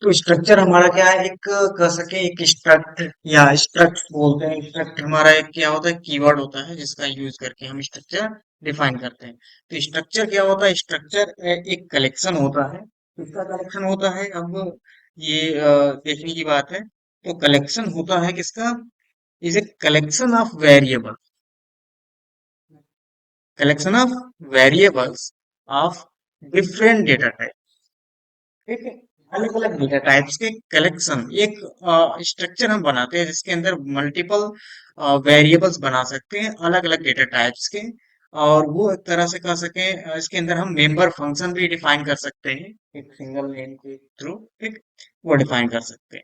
तो स्ट्रक्चर हमारा क्या है, एक कह सके एक स्ट्रक्ट या स्ट्रक्ट बोलते हैं। स्ट्रक्ट हमारा एक क्या होता है, कीवर्ड होता है जिसका यूज करके हम स्ट्रक्चर डिफाइन करते हैं। तो स्ट्रक्चर क्या होता है, स्ट्रक्चर एक कलेक्शन होता है। किसका कलेक्शन होता है, अब ये देखने की बात है। तो कलेक्शन होता है किसका, is a collection of variable, collection of variables of different data type. ठीक है, अलग अलग डेटा टाइप्स के कलेक्शन, एक स्ट्रक्चर हम बनाते हैं जिसके अंदर मल्टीपल वेरिएबल्स बना सकते हैं अलग अलग डेटा टाइप्स के। और वो एक तरह से कह सके इसके अंदर हम मेंबर फंक्शन भी डिफाइन कर सकते हैं एक सिंगल नेम के थ्रू। ठीक, वो डिफाइन कर सकते हैं।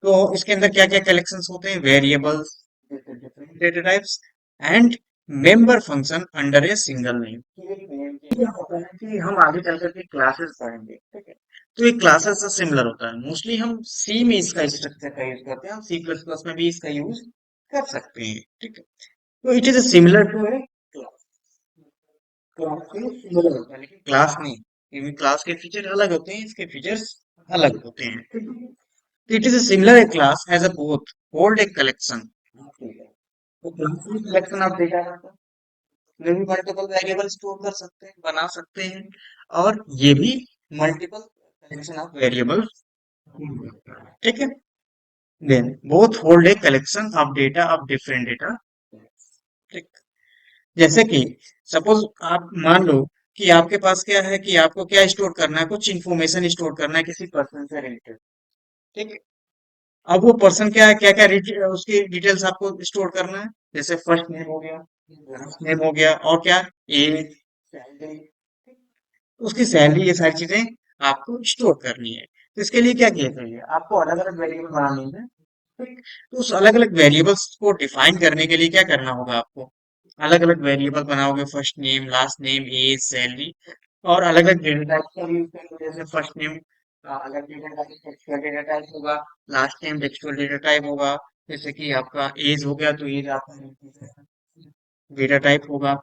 तो इसके अंदर क्या क्या कलेक्शंस होते हैं, variables, data types and member function under a single name. क्या होता है कि हम आगे चल करके क्लासेस पढ़ेंगे, ठीक है। तो ये क्लासेस से सिमिलर होता है, मोस्टली हम सी में इसका स्ट्रक्चर का यूज करते हैं, हम सी प्लस प्लस में भी इसका यूज कर सकते हैं। ठीक है, तो it is similar to a class. Class के सिमिलर होता है लेकिन क्लास नहीं, क्योंकि क्लास के फीचर अलग होते हैं, इसके फीचर्स अलग होते हैं। ठीक है? तो it is similar a class as a both hold a collection. तो क्लास में कलेक्शन ऑफ डेटा रहता है, इसमें भी मल्टीपल वेरिएबल स्टोर कर सकते हैं, बना सकते हैं। और ये भी मल्टीपल कलेक्शन ऑफ वेरिएबल। ठीक है, then both hold a collection of data of different data. ठीक, जैसे कि सपोज आप मान लो कि आपके पास क्या है, कि आपको क्या स्टोर करना है, कुछ इन्फॉर्मेशन स्टोर करना है किसी पर्सन से रिलेटेड। ठीक है, अब वो पर्सन क्या है, क्या क्या उसकी डिटेल्स आपको स्टोर करना है, जैसे फर्स्ट नेम हो गया, लास्ट नेम हो गया, और क्या, एज, सैलरी, उसकी सैलरी, ये सारी चीजें आपको स्टोर करनी है। तो इसके लिए क्या किया चाहिए, आपको अलग अलग वेरिएबल बनाने हैं। ठीक, तो उस अलग अलग वेरिएबल्स को डिफाइन करने के लिए क्या करना होगा आपको, अलग अलग वेरिएबल बनाओगे, first name, last name, age, salary, और अलग अलग डेटा टाइप का यूज करोगे। जैसे फर्स्ट नेम अलग data type, textual data type होगा, last name textual data type होगा। जैसे कि आपका एज हो गया तो एज आपका डेटा टाइप होगा।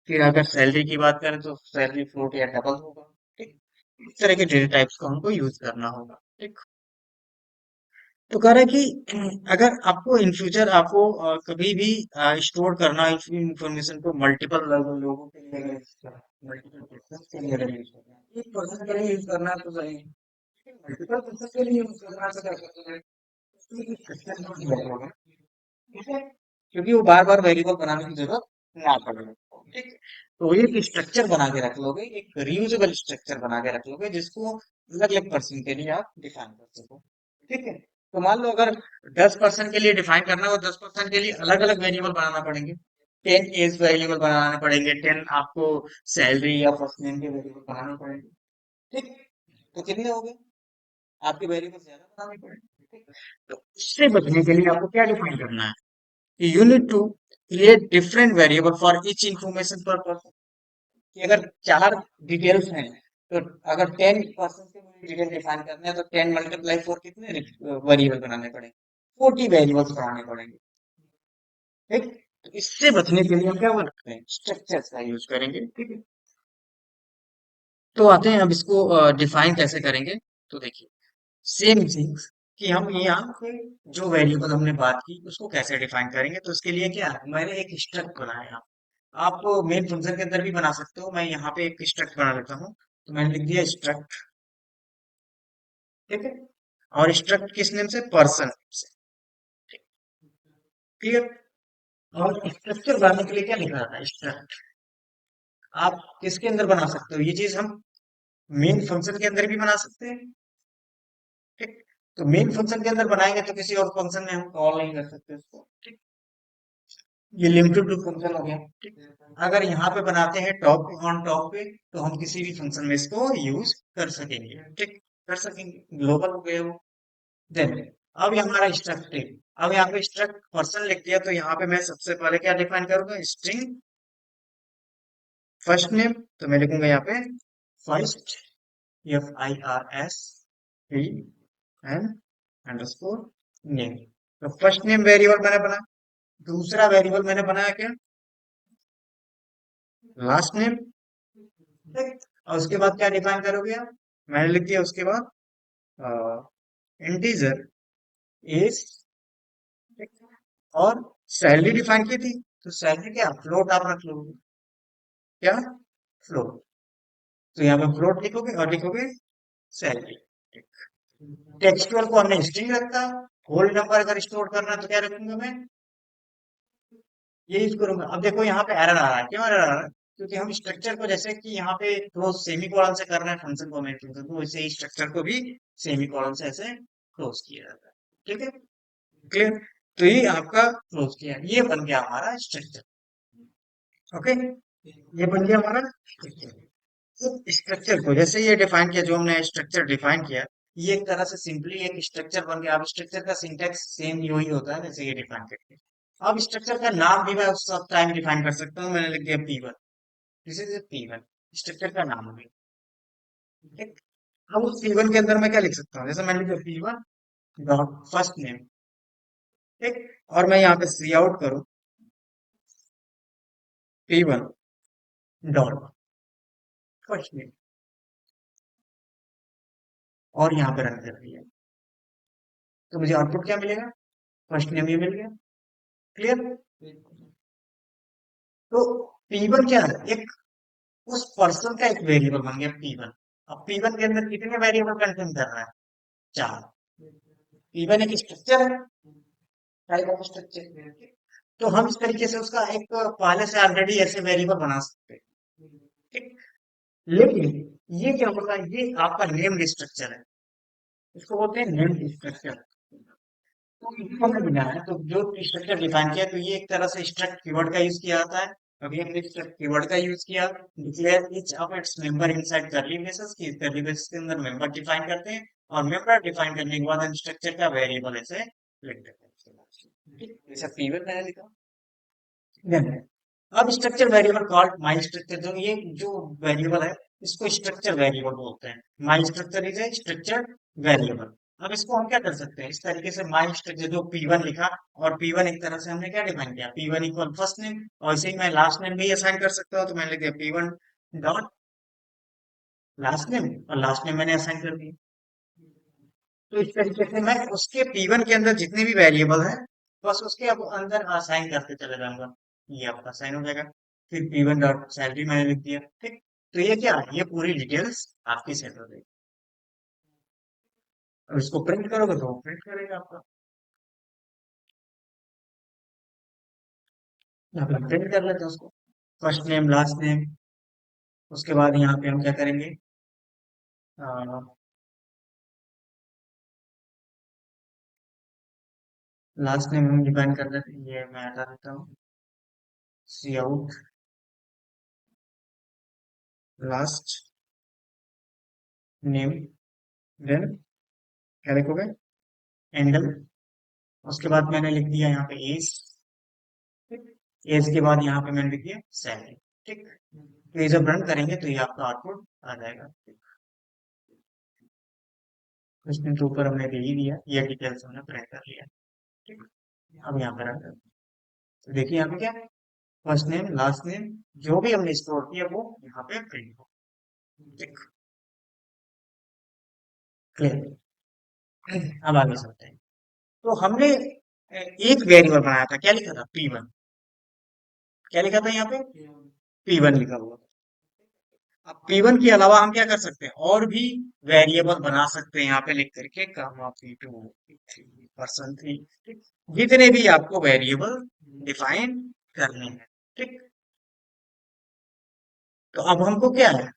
फिर अगर सैलरी की बात करें तो सैलरी फ्लोट या डबल होगा। ठीक, इस तरह के डेटा टाइप्स को हमको यूज करना होगा। ठीक, तो कह रहा है कि अगर आपको इन फ्यूचर आपको कभी भी स्टोर करना इंफॉर्मेशन को मल्टीपल लोगों के लिए मल्टीपल पर्सन के लिए अगर यूज करना है, एक पर्सन के लिए यूज करना है तो सही है। मल्टीपल पर्सन के लिए यूज करना है तो क्या करते हैं, उसकी स्ट्रक्चर नोट कर लोगे। ठीक है, क्योंकि वो बार बार वेरिएबल बनाने की जरूरत ना पड़े। ठीक है? तो एक स्ट्रक्चर बना के रख लोगे, एक रीयूजेबल स्ट्रक्चर बना के रख लोगे जिसको अलग अलग पर्सन के लिए आप डिफाइन कर सको। ठीक है, तो मान लो अगर 10 पर्सन के लिए डिफाइन करना हो, 10 पर्सन के लिए अलग अलग वेरिएबल बनाना पड़ेंगे। 10 एज वेरिएबल बनाने पड़ेंगे, 10 आपको सैलरी या फर्स्ट नेम के वेरिएबल बनाने पड़ेंगे। ठीक, तो कितने हो गए, आपके वेरिएबल ज्यादा बनाने पड़ेंगे। ठीक? तो इससे बचने के लिए आपको क्या डिफाइन करना है, you need to create different variable for each information purpose। कि अगर 4 डिटेल्स हैं, तो अगर 10 पर्सन के मुझे डिटेल डिफाइन करना है तो 10 × 4 कितने वेरिएबल बनाने पड़ेंगे, 40 वेरिएबल्स बनाने पड़ेंगे। ठीक, तो इससे बचने के लिए हम क्या करते हैं, स्ट्रक्चर्स का यूज करेंगे। ठीक है, तो आते हैं अब इसको डिफाइन कैसे करेंगे। तो देखिए, सेम थिंग्स कि हम यहाँ पे जो वेरिएबल हमने बात की उसको कैसे डिफाइन करेंगे। तो इसके लिए क्या है, मैंने एक स्ट्रक्ट बनाया। आप मेन फंक्शन के अंदर भी बना सकते हो, मैं यहाँ पे एक स्ट्रक्ट बना लेता हूँ। तो मैंने लिख दिया स्ट्रक्ट। ठीक है, और स्ट्रक्ट किस नेम से, पर्सन से। क्लियर, और स्ट्रक्चर बनाने के लिए क्या लिखा था, स्ट्रक्ट। आप किसके अंदर बना सकते हो, ये चीज हम मेन फंक्शन के अंदर भी बना सकते हैं। ठीक, तो मेन फंक्शन के अंदर बनाएंगे तो किसी और फंक्शन में हम कॉल नहीं कर सकते उसको। ठीक, ये लिमिटेड टू फंक्शन हो गया। ठीक, अगर यहाँ पे बनाते हैं टॉप ऑन टॉप पे, तो हम किसी भी फंक्शन में इसको यूज कर सकेंगे। ठीक, कर सकेंगे, ग्लोबल हो गया वो। देन अब ये हमारा स्ट्रक्ट है। अब यहाँ पे स्ट्रक्ट पर्सन लिख दिया, तो यहाँ पे मैं सबसे पहले क्या डिफाइन करूंगा, स्ट्रिंग फर्स्ट नेम। तो मैं लिखूंगा यहाँ पे फर्स्ट, FIRST अंडरस्कोर नेम। तो फर्स्ट नेम वेरिएबल मैंने बनाया। दूसरा वेरिएबल मैंने बनाया क्या, लास्ट नेम। ठीक, और उसके बाद क्या डिफाइन करोगे आप, मैंने लिख दिया उसके बाद इंटीजर, एज, और सैलरी डिफाइन की थी, तो सैलरी क्या फ्लोट आप रख लोगे, क्या फ्लोट, तो यहाँ पे फ्लोट लिखोगे और लिखोगे सैलरी। टेक्सचुअल को हमने स्ट्रिंग रखा, होल नंबर अगर स्टोर करना है तो क्या रखूंगा मैं, ये यूज करूंगा। अब देखो यहाँ पे एरर आ रहा है, क्यों एरर आ रहा है, क्योंकि हम स्ट्रक्चर को जैसे कि यहाँ पे क्लोज सेमी कॉलन से कर रहे हैं फंक्शन को मेंटेन, तो वैसे ही स्ट्रक्चर को भी सेमी कॉलन से ऐसे क्लोज किया जाता है। ठीक है, क्लियर, तो ये आपका क्लोज किया, ये बन गया हमारा स्ट्रक्चर। ओके, ये बन गया हमारा स्ट्रक्चर। स्ट्रक्चर को जैसे ये डिफाइन किया, जो हमने स्ट्रक्चर डिफाइन किया, ये एक तरह से सिंपली एक स्ट्रक्चर बन गया। अब स्ट्रक्चर का सिंटैक्स सेम यही होता है जैसे ये डिफाइन करके। अब स्ट्रक्चर का नाम भी मैं उस सब टाइम डिफाइन कर सकता हूँ, मैंने लिख दिया P1, this is P1, structure का नाम भी। ठीक, अब उस P1 के अंदर मैं क्या लिख सकता हूँ, जैसे मैंने लिख दिया P1 डॉट फर्स्ट नेम, ठीक, और मैं यहाँ पे सी आउट करूँ P1 डॉट फर्स्ट नेम, और यहाँ पे रन कर दिया, तो मुझे आउटपुट क्या मिलेगा, फर्स्ट नेम ये मिल गया। क्लियर, तो P1 क्या है, एक उस पर्सन का एक वेरिएबल बन गया P1। अब P1 के अंदर कितने वेरिएबल कंटेन कर रहा है, चार। P1 एक स्ट्रक्चर है, टाइप ऑफ स्ट्रक्चर, तो हम इस तरीके से उसका एक पहले से ऑलरेडी ऐसे वेरिएबल बना सकते हैं। ठीक, लेकिन ये क्या होगा, ये आपका नेम्ड स्ट्रक्चर है, इसको बोलते हैं नेम्ड स्ट्रक्चर। तो इसको हमने बनाया है, तो जो स्ट्रक्चर डिफाइन किया, तो ये एक तरह से स्ट्रक्ट कीवर्ड का यूज किया जाता है। अभी हमने स्ट्रक्ट कीवर्ड का यूज किया, declare each of its member inside curly braces, की कर्ली ब्रेसेस के अंदर मेंबर डिफाइन करते हैं, और मेंबर डिफाइन करने के बाद हम स्ट्रक्चर का वेरिएबल ऐसे लिख देते हैं। ठीक, जैसे पीवन मैंने लिखा। Then, अब structure variable called my structure, जो ये जो वेरिएबल है, इसको स्ट्रक्चर वेरिएबल बोलते हैं। माई structure is a structure variable. अब इसको हम क्या कर सकते हैं, इस तरीके से माई स्ट्रक्चर जो P1 लिखा, और P1 एक तरह से हमने क्या डिफाइन किया, P1 इक्वल फर्स्ट नेम, और इसे ही मैं लास्ट नेम भी असाइन कर सकता हूँ, तो मैंने लिख दिया P1 डॉट लास्ट नेम, और लास्ट नेम मैंने असाइन कर दिया। तो इस तरीके से मैं उसके P1 के अंदर जितने भी वेरिएबल हैं, बस उसके अब अंदर असाइन करते चले जाऊंगा, ये आपका असाइन हो जाएगा। फिर P1 डॉट सैलरी मैंने लिख दिया। ठीक, तो ये क्या है, ये पूरी डिटेल्स आपकी सेट हो गई। अब इसको प्रिंट करोगे तो प्रिंट करेगा आपका, यहाँ पे प्रिंट कर लेते हैं उसको, फर्स्ट नेम लास्ट नेम। उसके बाद यहाँ पे हम क्या करेंगे, लास्ट नेम हम डिफाइन कर देते हैं, ये मैं हटा देता हूँ, सी आउट लास्ट नेम, देन क्या लिखोगे, एंडल। उसके बाद मैंने लिख दिया यहाँ पे एज, एज के बाद यहाँ पे मैंने लिख दिया सैलरी। ठीक, तो ये जब रन करेंगे तो ये आपका आउटपुट आ जाएगा। इसमें तो ऊपर हमने दे ही दिया, ये डिटेल्स हमने प्रिंट कर लिया। ठीक, अब यहाँ पे रन करते हैं, तो देखिए यहाँ पे क्या है, फर्स्ट नेम लास्ट नेम जो भी हमने स्टोर किया वो यहाँ पे प्रिंट हो। ठीक, क्लियर, अब आगे चलते हैं। तो हमने एक वेरिएबल बनाया था, क्या लिखा था P1, क्या लिखा था यहाँ पे P1 लिखा हुआ। अब P1 के अलावा हम क्या कर सकते हैं, और भी वेरिएबल बना सकते हैं, यहाँ पे लिख करके कामा P2 P3 परसेंट 3, ठीक, जितने भी आपको वेरिएबल डिफाइन करने हैं। ठीक, तो अब हमको क्या है,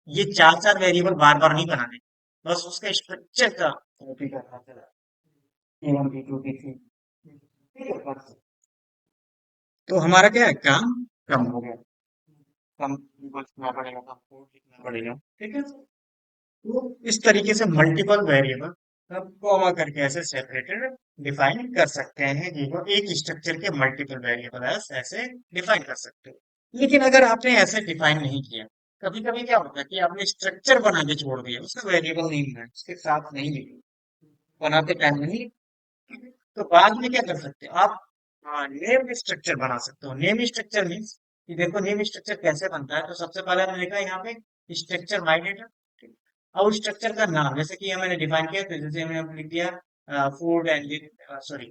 ये चार चार वेरिएबल बार बार नहीं बनाने, बस उसका स्ट्रक्चर का कॉपी करना चला, P1 P2 P3, ठीक है बस। तो हमारा क्या है, काम कम हो गया, कम लिखना पड़ेगा, कम कोड लिखना पड़ेगा। ठीक है, तो इस तरीके से मल्टीपल वेरिएबल कॉमा करके ऐसे सेपरेटेड डिफाइन कर सकते हैं, जिनको एक स्ट्रक्चर के मल्टीपल वेरिएबल ऐसे डिफाइन कर सकते हो। लेकिन अगर आपने ऐसे डिफाइन नहीं किया, कभी कभी क्या होता है कि आपने स्ट्रक्चर बना के छोड़ दिया, उसका वेरिएबल नहीं है, उसके साथ नहीं लिखी, बनाते टाइम नहीं, तो बाद में क्या कर सकते हो आप, नेम स्ट्रक्चर बना सकते हो। नेम स्ट्रक्चर मीन्स कि देखो नेम स्ट्रक्चर कैसे बनता है, तो सबसे पहले हमने लिखा यहाँ पे स्ट्रक्चर माई डेटा। अब स्ट्रक्चर का नाम जैसे कि ये मैंने डिफाइन किया, तो जैसे मैंने लिख दिया food and sorry,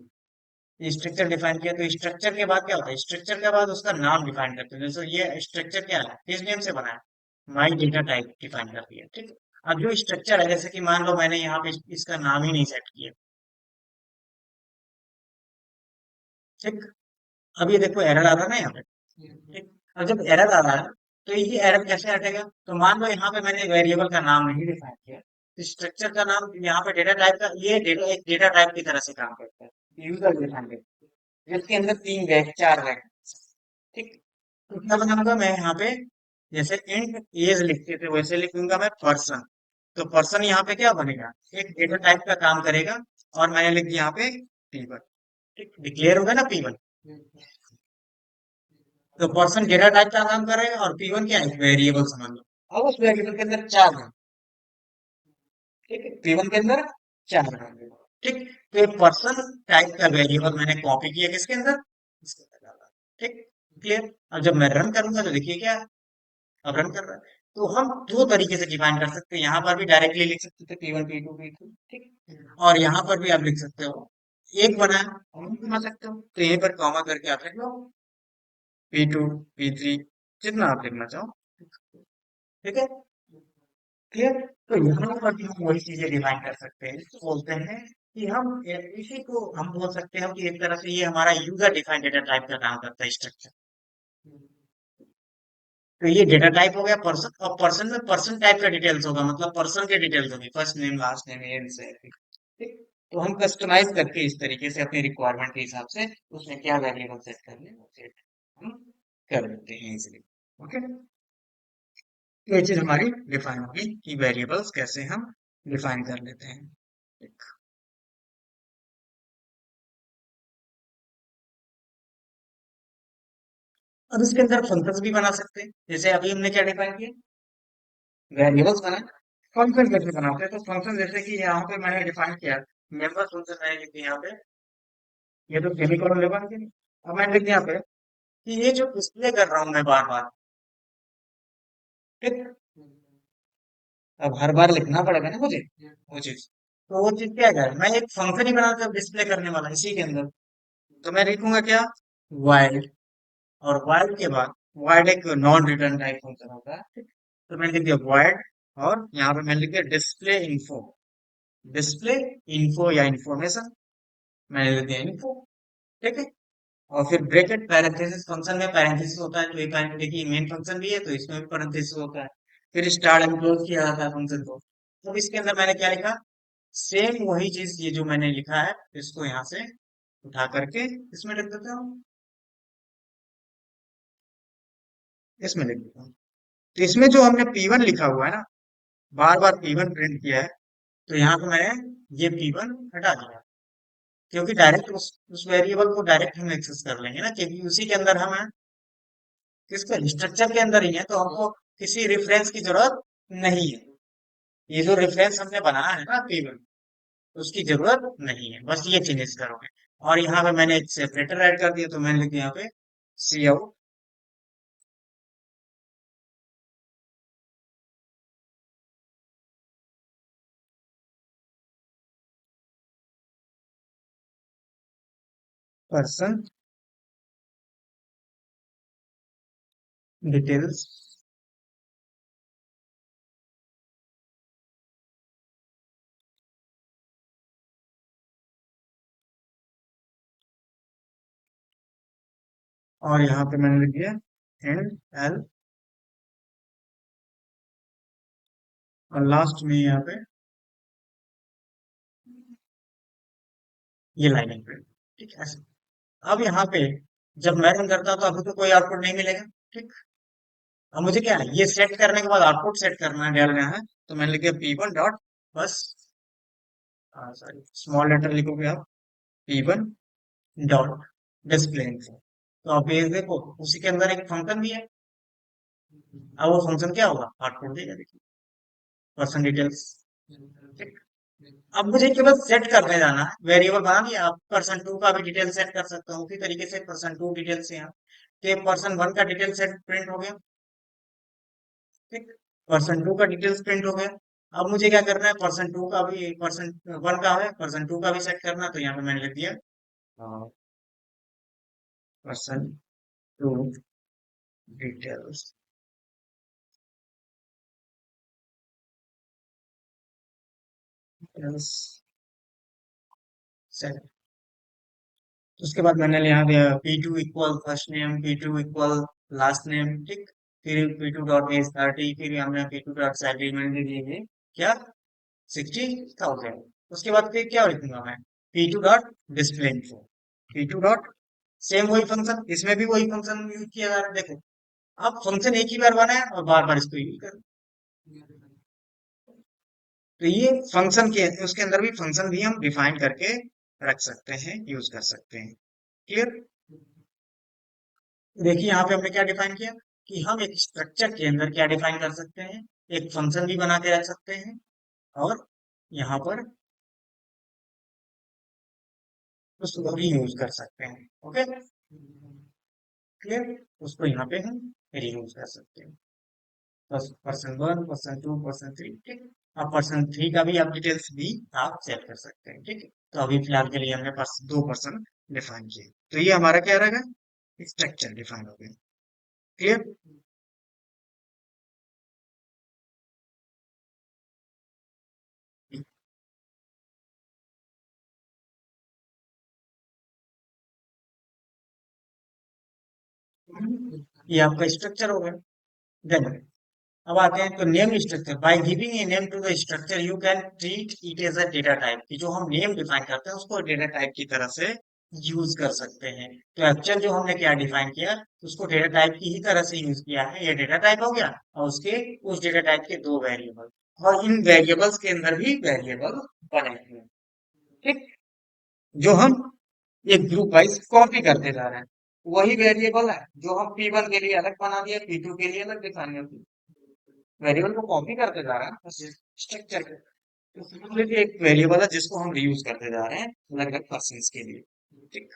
structure define किया, तो स्ट्रक्चर के बाद क्या होता है, स्ट्रक्चर के बाद उसका नाम डिफाइन करते हैं। जैसे ये स्ट्रक्चर क्या है, किस नेम से बना है, माई डेटा टाइप डिफाइन कर दिया, ठीक है। अब जो स्ट्रक्चर है, जैसे कि मान लो मैंने यहाँ पे इसका नाम ही नहीं सेट किया, ठीक। अब ये देखो एरर आ रहा है ना यहाँ पे, ठीक। अब जब एरर आ रहा है, तो ये एरर कैसे हटेगा, तो मान लो यहाँ पे मैंने वेरिएबल का नाम नहीं डिफाइन किया, तो स्ट्रक्चर का नाम यहाँ पे डेटा टाइप का, ये डेटा एक डेटा टाइप की तरह से काम करता है, यूजर डिफाइन करता है, जिसके अंदर तीन रैक चार रैक, ठीक। तो क्या बनाऊंगा मैं यहाँ पे, जैसे इंट एज लिखते थे वैसे लिखूंगा मैं पर्सन। तो पर्सन यहाँ पे क्या बनेगा, एक डेटा टाइप का काम करेगा, और मैंने लिख दिया यहाँ पे पी1, ठीक, डिक्लेयर होगा ना पी1। तो पर्सन डेटा टाइप का काम करेगा, और पी1 क्या है, वेरिएबल समझ लो। अब उस वेरिएबल के अंदर चार है, ठीक है, पी1 के अंदर चार है, ठीक। तो एक पर्सन टाइप का वेरिएबल मैंने कॉपी किया किसके अंदर, इसके अंदर डाला, ठीक, क्लियर। अब जब मैं रन करूंगा तो देखिए क्या, अब रन कर रहा है। तो हम दो तरीके से डिफाइन कर सकते हैं, यहाँ पर भी डायरेक्टली लिख सकते थे पी1 पी2 पी3, ठीक, और यहाँ पर भी आप लिख सकते हो, एक बनाया हम बना सकते हो, तो यहीं पर कॉमा करके आप लिख लो पी2 पी3, जितना आप लिखना चाहो, ठीक है, क्लियर। तो यहाँ पर भी हम वही चीजें डिफाइन कर सकते हैं, जिसको बोलते हैं कि हम इसी को हम बोल सकते हैं कि एक तरह से ये हमारा यूजर डिफाइंड डेटा टाइप का काम करता है स्ट्रक्चर। तो ये डेटा टाइप हो गया पर्सन, और पर्सन में पर्सन टाइप का डिटेल्स होगा, मतलब पर्सन के डिटेल्स होगी, फर्स्ट नेम लास्ट नेम ये से, ठीक। तो हम कस्टमाइज करके इस तरीके से अपनी रिक्वायरमेंट के हिसाब से उसमें क्या वेरिएबल सेट करने हैं वो सेट हम कर लेते हैं इजीली। ओके, तो ये चीज हमारी डिफाइन होगी कि वेरिएबल्स कैसे हम डिफाइन कर लेते हैं, ठीक। अब इसके अंदर फंक्शंस भी बना सकते हैं, जैसे अभी हमने क्या डिफाइन किया, वेरिएबल्स बनाए। फंक्शन कैसे बनाते हैं, तो फंक्शन जैसे कि यहाँ पे मैंने डिफाइन किया, मेंबर फंक्शन मैंने लिख दिया यहाँ पे, ये तो सेमीकोलन लेगा नहीं। अब मैंने लिख दिया यहाँ पे कि ये जो डिस्प्ले कर रहा हूँ मैं बार बार, ठीक। अब हर बार लिखना पड़ेगा ना मुझे वो चीज, तो वो चीज क्या है, मैं एक फंक्शन ही बनाता हूँ डिस्प्ले करने वाला इसी के अंदर। तो मैं लिखूंगा क्या, वाइड, और वाइड के बाद, वाइड एक नॉन रिटर्न टाइप फंक्शन होता है, ठीक। तो मैंने लिख दिया वाइड, और यहाँ पे मैंने लिख दिया डिस्प्ले इन्फो, डिस्प्ले इन्फो या इंफॉर्मेशन, मैंने लिख दिया इन्फो, ठीक है। और फिर ब्रैकेट पैरेंथेसिस, फंक्शन में पैरेंथेसिस होता है, तो एक देखिए मेन फंक्शन भी है तो इसमें भी पैरेंथेसिस होता है, फिर स्टार्ट एंड क्लोज किया जाता है फंक्शन को। तो इसके अंदर मैंने क्या लिखा, सेम वही चीज ये जो मैंने लिखा है, इसको यहाँ से उठा करके इसमें लिख देता हूँ, इसमें लिख देता हूँ। तो इसमें जो हमने P1 लिखा हुआ है ना, बार बार P1 प्रिंट किया है, तो यहाँ पे मैंने ये P1 हटा दिया, क्योंकि डायरेक्ट उस वेरिएबल को डायरेक्ट हम एक्सेस कर लेंगे ना, क्योंकि उसी के अंदर हम हैं, किसके स्ट्रक्चर के अंदर ही है, तो हमको किसी रेफरेंस की जरूरत नहीं है। ये जो रेफरेंस हमने बनाया है ना P1, उसकी जरूरत नहीं है, बस ये चेंजेस करोगे। और यहाँ पे मैंने एक सेपरेटर ऐड कर दिया, तो मैंने लिख दिया यहाँ पे सी आउट पर्सन डिटेल्स, और यहाँ पे मैंने लिख दिया एंड एल, और लास्ट में यहाँ पे ये लाइनिंग पे, ठीक है ऐसे। अब यहाँ पे जब मैं रन करता हूँ तो अभी तो कोई आउटपुट नहीं मिलेगा, ठीक। अब मुझे क्या है, ये सेट करने के बाद आउटपुट सेट करना है, डालना है, तो मैंने लिखा P1 डॉट, बस सॉरी स्मॉल लेटर लिखोगे आप, P1 डॉट डिस्प्ले इन्फो। तो आप ये देखो उसी के अंदर एक फंक्शन भी है, अब वो फंक्शन क्या होगा, आउटपुट देगा, देखिए पर्सन डिटेल्स, ठीक। अब मुझे केवल सेट करने जाना है, वेरिएबल बना दिया, आप पर्सन 2 का भी डिटेल सेट कर सकता हूँ उसी तरीके से, पर्सन 2 डिटेल से यहाँ, कि पर्सन 1 का डिटेल सेट प्रिंट हो गया, ठीक। पर्सन 2 का डिटेल्स प्रिंट हो गया। अब मुझे क्या करना है, पर्सन टू का भी, पर्सन वन का है, पर्सन टू का भी सेट करना है, तो यहाँ पे मैंने लिख दिया पर्सन टू डिटेल्स सेट। उसके बाद मैंने यहाँ पे p two equal first name, p two equal last name, ठीक। फिर पी टू डॉट एज 30, फिर हमने पी टू डॉट सैलरी मैंने दिए क्या 60,000। उसके बाद फिर क्या लिखूंगा मैं, P to dot display info, P to dot, same वही फंक्शन, इसमें भी वही फंक्शन यूज किया जा रहा है, देखो। अब फंक्शन एक ही बार बना है और बार बार इसको यूज कर, तो ये फंक्शन के उसके अंदर भी फंक्शन भी हम डिफाइन करके रख सकते हैं, यूज कर सकते हैं। क्लियर। देखिए यहाँ पे हमने क्या डिफाइन किया, कि हम एक स्ट्रक्चर के अंदर क्या डिफाइन कर सकते हैं, एक फंक्शन भी बना के रख सकते हैं, और यहाँ पर उसको भी यूज कर सकते हैं। Okay, clear. उसको यहाँ पे हम रीयूज कर सकते हैं, बस person one, person two, person three, ठीक। अब पर्सन थ्री का भी आप डिटेल्स भी आप सेट कर सकते हैं, ठीक है। तो अभी फिलहाल के लिए हमने दो पर्सन डिफाइन किए, तो ये हमारा क्या रहेगा, स्ट्रक्चर डिफाइन हो गया। क्लियर। ये आपका स्ट्रक्चर हो गया। देन अब आते हैं तो name structure, by giving a name to the structure you can treat it as a data type, कि जो हम नेम डिफाइन करते हैं उसको डेटा टाइप की तरह से यूज कर सकते हैं। तो एक्चुअल जो हमने क्या डिफाइन किया, उसको डेटा टाइप की ही तरह से यूज किया है, ये डेटा टाइप हो गया, और उसके उस डेटा टाइप के दो वेरिएबल, और इन वेरिएबल्स के अंदर भी वेरिएबल बने हुए हैं, ठीक। जो हम एक ग्रुप वाइज कॉपी करते जा रहे हैं, वही वेरिएबल है जो हम P1 के लिए अलग बना दिया, P2 के लिए अलग दिखाने, वेरिएबल को कॉपी करते जा रहे हैं स्ट्रक्चर के। तो सिमिलरली एक वेरिएबल है जिसको हम रीयूज करते जा रहे हैं अलग अलग पर्सन के लिए, ठीक।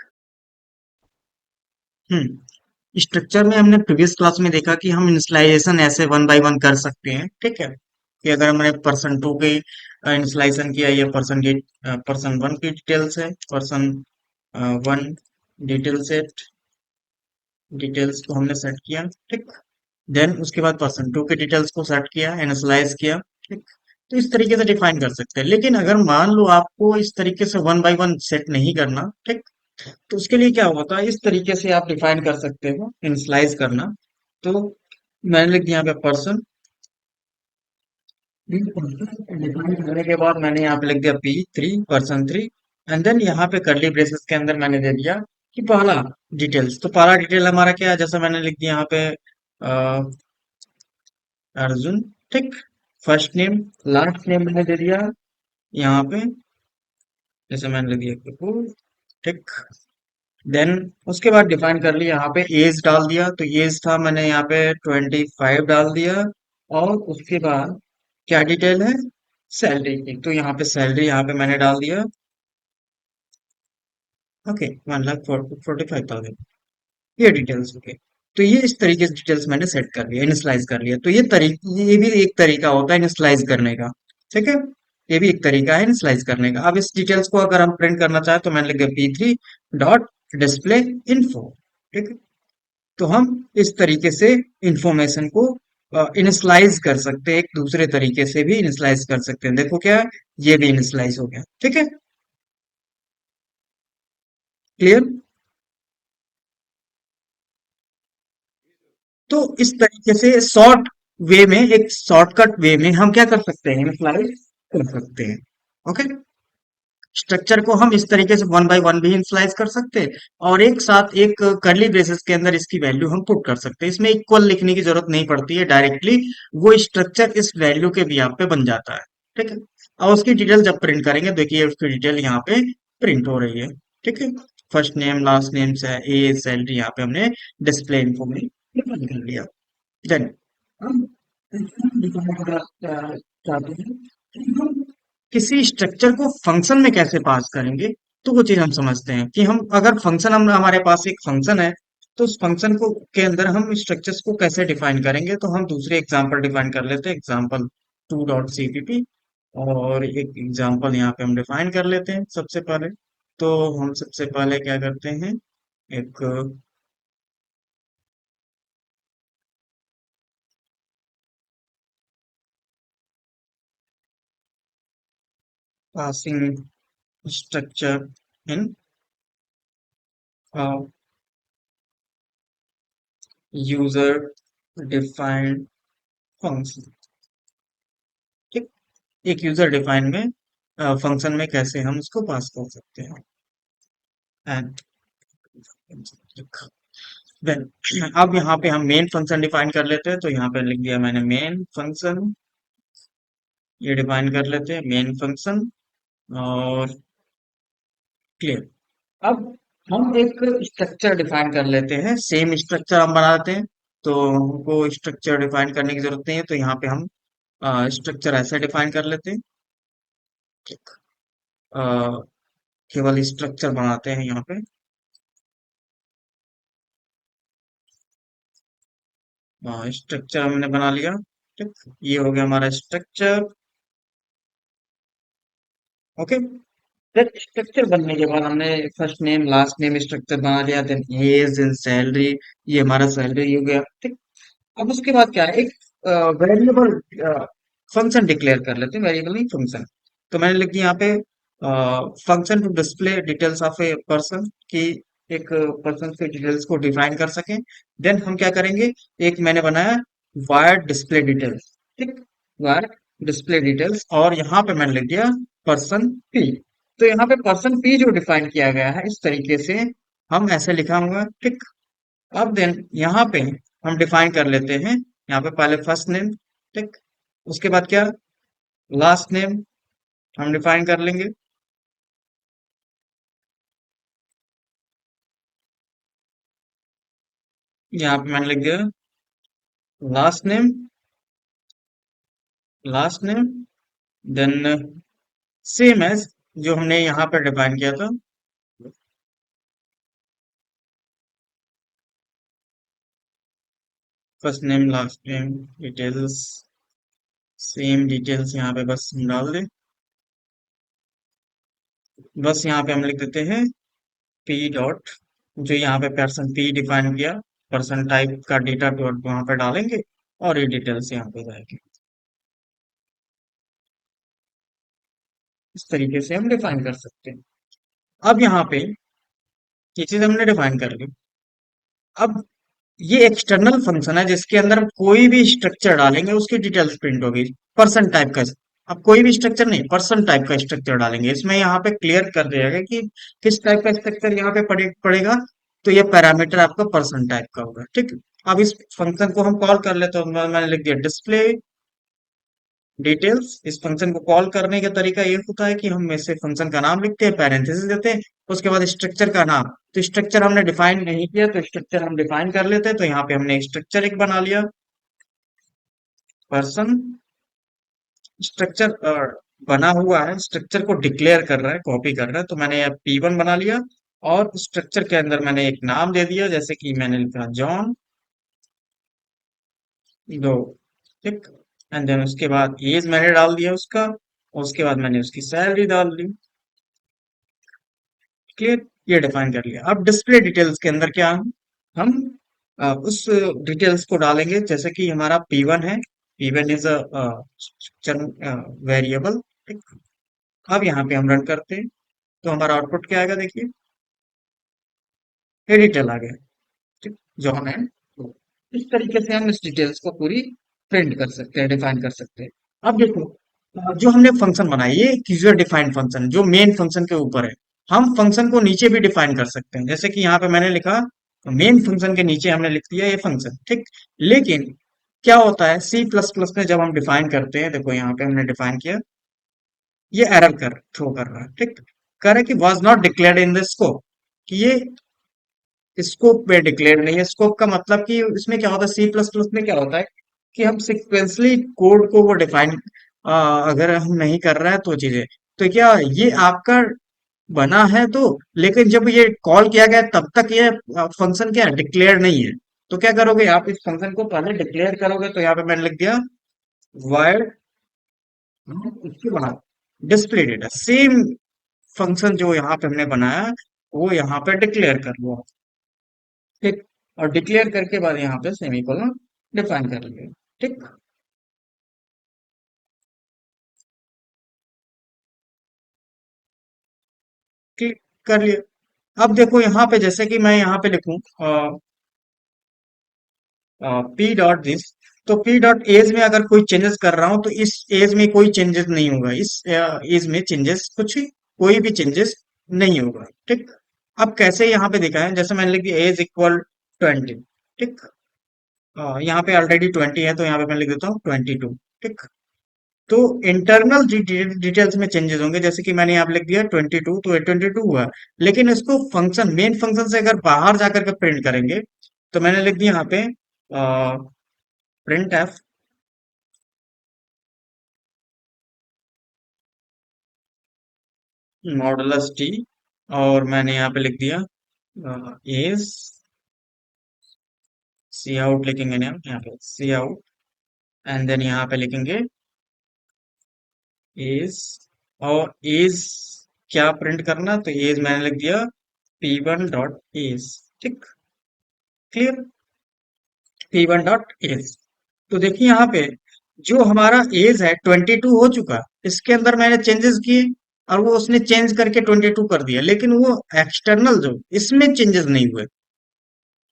स्ट्रक्चर में हमने प्रीवियस क्लास में देखा कि हम इनिशियलाइजेशन ऐसे वन बाय वन कर सकते हैं, ठीक है। कि अगर हमने पर्सन टू की इनिशियलाइजेशन किया, ये पर्सन वन की डिटेल्स है, person one detail set, details को हमने सेट किया, ठीक। देन उसके बाद पर्सन टू के डिटेल्स को सेट किया, इनिशियलाइज किया, ठीक। तो इस तरीके से डिफाइन कर सकते हैं, लेकिन अगर मान लो आपको इस तरीके से वन बाय वन सेट नहीं करना, ठीक। तो उसके लिए क्या होता है, इस तरीके से आप डिफाइन कर सकते हो इनिशियलाइज करना। तो मैंने लिख दिया यहाँ पे पर्सन, डिफाइन करने के बाद मैंने यहाँ पे लिख दिया P3, person three, and then यहाँ पे कर्ली ब्रेसेस के अंदर मैंने दे दिया कि पहला डिटेल्स, तो पहला डिटेल हमारा क्या है, जैसे मैंने लिख दिया यहाँ पे अर्जुन, ठीक। फर्स्ट नेम, लास्ट नेम मैंने दे दिया यहाँ पे, जैसे मैंने लिख दिया कपूर, ठीक। देन उसके बाद डिफाइन कर लिया, यहाँ पे एज डाल दिया, तो एज था मैंने यहाँ पे 25 डाल दिया, और उसके बाद क्या डिटेल है, सैलरी की, तो यहाँ पे सैलरी यहाँ पे मैंने डाल दिया, ओके, 1,45,000, ये डिटेल्स ओके। तो ये इस तरीके से डिटेल्स मैंने सेट कर लिया, इनिशियलाइज कर लिया, तो ये भी एक तरीका होता है इनिशियलाइज करने का, ठीक है। ये भी एक तरीका है इनिशियलाइज करने का। अब इस डिटेल्स को अगर हम प्रिंट करना चाहें तो मैंने लिख दिया P3 डॉट डिस्प्ले इन्फो, ठीक है। तो हम इस तरीके से इंफॉर्मेशन को इनिशियलाइज कर सकते हैं, एक दूसरे तरीके से भी इनिशियलाइज कर सकते हैं, देखो क्या है, ये भी इनिशियलाइज हो गया, ठीक है। क्लियर। तो इस तरीके से शॉर्ट वे में, एक शॉर्टकट वे में हम क्या कर सकते हैं, इनिशियलाइज कर सकते हैं। ओके, स्ट्रक्चर को हम इस तरीके से वन बाय वन भी इनिशियलाइज कर सकते हैं, और एक साथ एक कर्ली ब्रेसेस के अंदर इसकी वैल्यू हम पुट कर सकते हैं, इसमें इक्वल लिखने की जरूरत नहीं पड़ती है, डायरेक्टली वो स्ट्रक्चर इस वैल्यू के भी यहाँ पे बन जाता है, ठीक है। और उसकी डिटेल जब प्रिंट करेंगे, देखिए उसकी डिटेल यहाँ पे प्रिंट हो रही है, ठीक है। फर्स्ट नेम, लास्ट नेम से एज, सैलरी यहाँ पे हमने डिस्प्ले इन्फो में डिफाइन कर लिया। देन हम चाहते हैं कि हम किसी स्ट्रक्चर को फंक्शन में कैसे पास करेंगे, तो वो चीज हम समझते हैं कि हम अगर फंक्शन, हम हमारे पास एक फंक्शन है, तो उस फंक्शन को के अंदर हम स्ट्रक्चर्स को कैसे डिफाइन करेंगे, तो हम दूसरे एग्जांपल डिफाइन कर लेते हैं। Example to dot CPP. और एक एग्जांपल यहाँ पे हम डिफाइन कर लेते हैं सबसे पहले। तो हम सबसे पहले क्या करते हैं, एक passing structure in user defined function. ठीक, एक यूजर डिफाइन में फंक्शन में कैसे हम उसको पास कर सकते हैं। एंड देन अब यहाँ पे हम मेन फंक्शन डिफाइन कर लेते हैं, तो यहाँ पे लिख दिया मैंने मेन फंक्शन। ये डिफाइन कर लेते हैं मेन फंक्शन, और क्लियर। अब हम एक स्ट्रक्चर डिफाइन कर लेते हैं, सेम स्ट्रक्चर हम बनाते हैं। तो हमको स्ट्रक्चर डिफाइन करने की जरूरत नहीं है, तो यहाँ पे हम स्ट्रक्चर ऐसे डिफाइन कर लेते हैं। ठीक, अ, केवल स्ट्रक्चर बनाते हैं यहाँ पे। स्ट्रक्चर हमने बना लिया। ठीक, ये हो गया हमारा स्ट्रक्चर। ओके, फिर स्ट्रक्चर बनने के बाद हमने first name last name structure बना लिया, देन एज देन सैलरी। ये हमारा सैलरी हो गया। ठीक, अब उसके बाद क्या है, एक वेरिएबल फंक्शन डिक्लेयर कर लेते हैं, वेरिएबल नहीं फंक्शन। तो मैंने लिख दिया यहाँ पे function to display details of a person, कि एक पर्सन के डिटेल्स को डिफाइन कर सकें। देन हम क्या करेंगे, एक मैंने बनाया वायर्ड डिस्प्ले डिटेल्स। ठीक, वायर्ड डिस्प्ले डिटेल्स, और यहाँ पे मैंने लिख दिया पर्सन पी। तो यहाँ पे पर्सन पी जो डिफाइन किया गया है इस तरीके से हम ऐसे लिखा हुआ। ठीक, अब देन यहाँ पे हम डिफाइन कर लेते हैं, यहाँ पे पहले फर्स्ट नेम। ठीक, उसके बाद क्या, लास्ट नेम हम डिफाइन कर लेंगे। यहाँ पे मैंने लिख दिया last name, last name, then same as जो हमने यहाँ पे डिफाइन किया था। First name last name details, same details यहाँ पे बस हम डाल दें। बस यहाँ पे हम लिख देते हैं पी डॉट, जो यहाँ पे पर्सन पी डिफाइन किया, पर्सन टाइप का डेटा डॉट वहां पे डालेंगे, और ये डिटेल्स यहाँ पे जाएंगे। इस तरीके से हम डिफाइन कर सकते हैं। अब यहाँ पे ये चीज हमने डिफाइन कर ली। अब ये एक्सटर्नल फंक्शन है जिसके अंदर कोई भी स्ट्रक्चर डालेंगे उसकी डिटेल्स प्रिंट होगी, पर्सन टाइप का। अब कोई भी स्ट्रक्चर नहीं, पर्सन टाइप का स्ट्रक्चर डालेंगे, इसमें यहाँ पे क्लियर कर दिया गया कि किस टाइप का स्ट्रक्चर यहाँ पे पड़ेगा। तो ये पैरामीटर आपका पर्सन टाइप का होगा। ठीक, अब इस फंक्शन को हम कॉल कर लेते हैं, तो मैंने लिख दिया डिस्प्ले डिटेल्स। इस फंक्शन को कॉल करने का तरीका ये होता है कि हम ऐसे फंक्शन का नाम लिखते हैं, पैरेंथेसिस देते हैं, उसके बाद स्ट्रक्चर का नाम। तो स्ट्रक्चर हमने डिफाइन नहीं किया, तो स्ट्रक्चर हम डिफाइन कर लेते हैं। तो यहाँ पे हमने स्ट्रक्चर एक बना लिया, पर्सन स्ट्रक्चर बना हुआ है, स्ट्रक्चर को डिक्लेयर कर रहा है, कॉपी कर रहा है। तो मैंने यहाँ P1 बना लिया, और स्ट्रक्चर के अंदर मैंने एक नाम दे दिया, जैसे कि मैंने लिखा जॉन दो। ठीक, एंड देन उसके बाद एज मैंने डाल दिया उसका, और उसके बाद मैंने उसकी सैलरी डाल दी। क्लियर, ये डिफाइन कर लिया। अब डिस्प्ले डिटेल्स के अंदर क्या हम उस डिटेल्स को डालेंगे, जैसे कि हमारा P1 है, P1 इज अ वेरिएबल। ठीक, अब यहाँ पे हम रन करते हैं, तो हमारा आउटपुट क्या आएगा, देखिए ये डिटेल आ गया। ठीक, जॉन एंड डो। इस तरीके से हम इस डिटेल्स को पूरी प्रिंट कर सकते हैं, डिफाइन कर सकते हैं। अब देखो, जो हमने फंक्शन बनाई ये यूजर डिफाइंड फंक्शन जो मेन फंक्शन के ऊपर है। हम फंक्शन को नीचे भी डिफाइन कर सकते हैं, जैसे कि यहाँ पे मैंने लिखा मेन फंक्शन के नीचे हमने लिख दिया ये फंक्शन। ठीक, लेकिन क्या होता है सी प्लस प्लस में जब हम डिफाइन करते हैं, देखो यहाँ पे हमने डिफाइन किया, ये एरर कर थ्रो कर रहा है। ठीक, कह रहा है कि was not declared in the scope, कि ये स्कोप में डिक्लेयर नहीं है। स्कोप का मतलब कि इसमें क्या होता है, सी प्लस प्लस में क्या होता है कि हम सिक्वेंसली कोड को वो डिफाइन अगर हम नहीं कर रहे हैं तो चीजें, तो क्या ये आपका बना है, तो लेकिन जब ये कॉल किया गया तब तक ये फंक्शन क्या डिक्लेयर नहीं है। तो क्या करोगे आप, इस फंक्शन को पहले डिक्लेयर करोगे। तो यहाँ पे मैंने लिख दिया वायर्ड इसके बाद डिस्प्ले डेटा सेम फंक्शन जो यहाँ पे हमने बनाया वो यहाँ पे डिक्लेयर कर लो, ठीक। और डिक्लेयर करके बाद यहाँ पे सेमीकोलन डिफाइन कर लिया, ठीक। क्लिक कर लिया। अब देखो यहाँ पे जैसे कि मैं यहाँ पे लिखूं पी डॉट दिस, तो पी डॉट एज में अगर कोई चेंजेस कर रहा हूं तो इस एज में कोई चेंजेस नहीं होगा, इस एज में चेंजेस कुछ कोई भी चेंजेस नहीं होगा, ठीक। अब कैसे यहाँ पे दिखा है, जैसे मैंने लिख दिया एज इक्वल 20, ठीक। यहाँ पे ऑलरेडी 20 है तो यहाँ पे मैं लिख देता हूँ 22, ठीक। तो इंटरनल डिटेल्स में चेंजेस होंगे, जैसे कि मैंने यहाँ पे लिख दिया 22 तो 22 हुआ। लेकिन इसको फंक्शन मेन फंक्शन से अगर बाहर जाकर के प्रिंट करेंगे तो मैंने लिख दिया यहाँ पे प्रिंट एफ मॉडुलस टी, और मैंने यहाँ पे लिख दिया इज सी आउट लिखेंगे ना यहाँ पे सी आउट, एंड देन यहाँ पे लिखेंगे इज, और इज क्या प्रिंट करना, तो इज मैंने लिख दिया p1 डॉट इज, ठीक। Clear, p1 dot age. तो देखिए यहाँ पे जो हमारा एज है 22 हो चुका, इसके अंदर मैंने चेंजेस किए और वो उसने चेंज करके 22 कर दिया, लेकिन वो एक्सटर्नल जो इसमें चेंजेस नहीं हुए,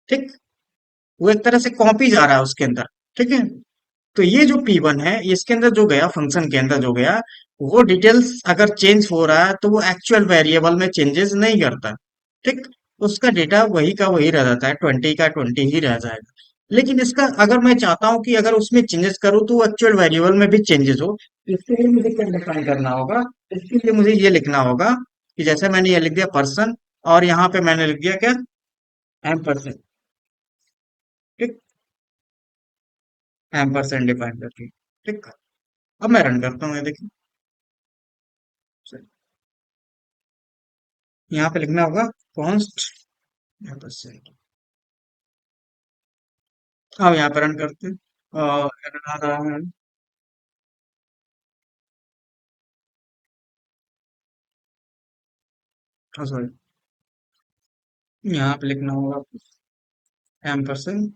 ठीक। वो एक तरह से कॉपी जा रहा है उसके अंदर, ठीक है। तो ये जो P1 है इसके अंदर जो गया फंक्शन के अंदर जो गया, वो डिटेल्स अगर चेंज हो रहा है तो वो एक्चुअल वेरिएबल में चेंजेस नहीं करता, ठीक। उसका डेटा वही का वही रह जाता है, 20 का 20 ही रह जाएगा। लेकिन इसका अगर मैं चाहता हूं कि अगर उसमें चेंजेस करूँ तो एक्चुअल वेरिएबल में भी चेंजेस हो, तो इसके लिए मुझे क्या डिफाइन करना होगा, इसके लिए मुझे ये लिखना होगा कि जैसे मैंने ये लिख दिया पर्सन, और यहाँ पे मैंने लिख दिया क्या, एम परसेंट, ठीक। एम परसेंट डिफाइन करके, ठीक। अब मैं रन करता हूँ, ये देखिए यहाँ पे लिखना होगा कॉन्स्ट परसेंट। अब यहाँ पे रन करते हैं, error आ रहा है, सॉरी, यहाँ पे लिखना होगा m percent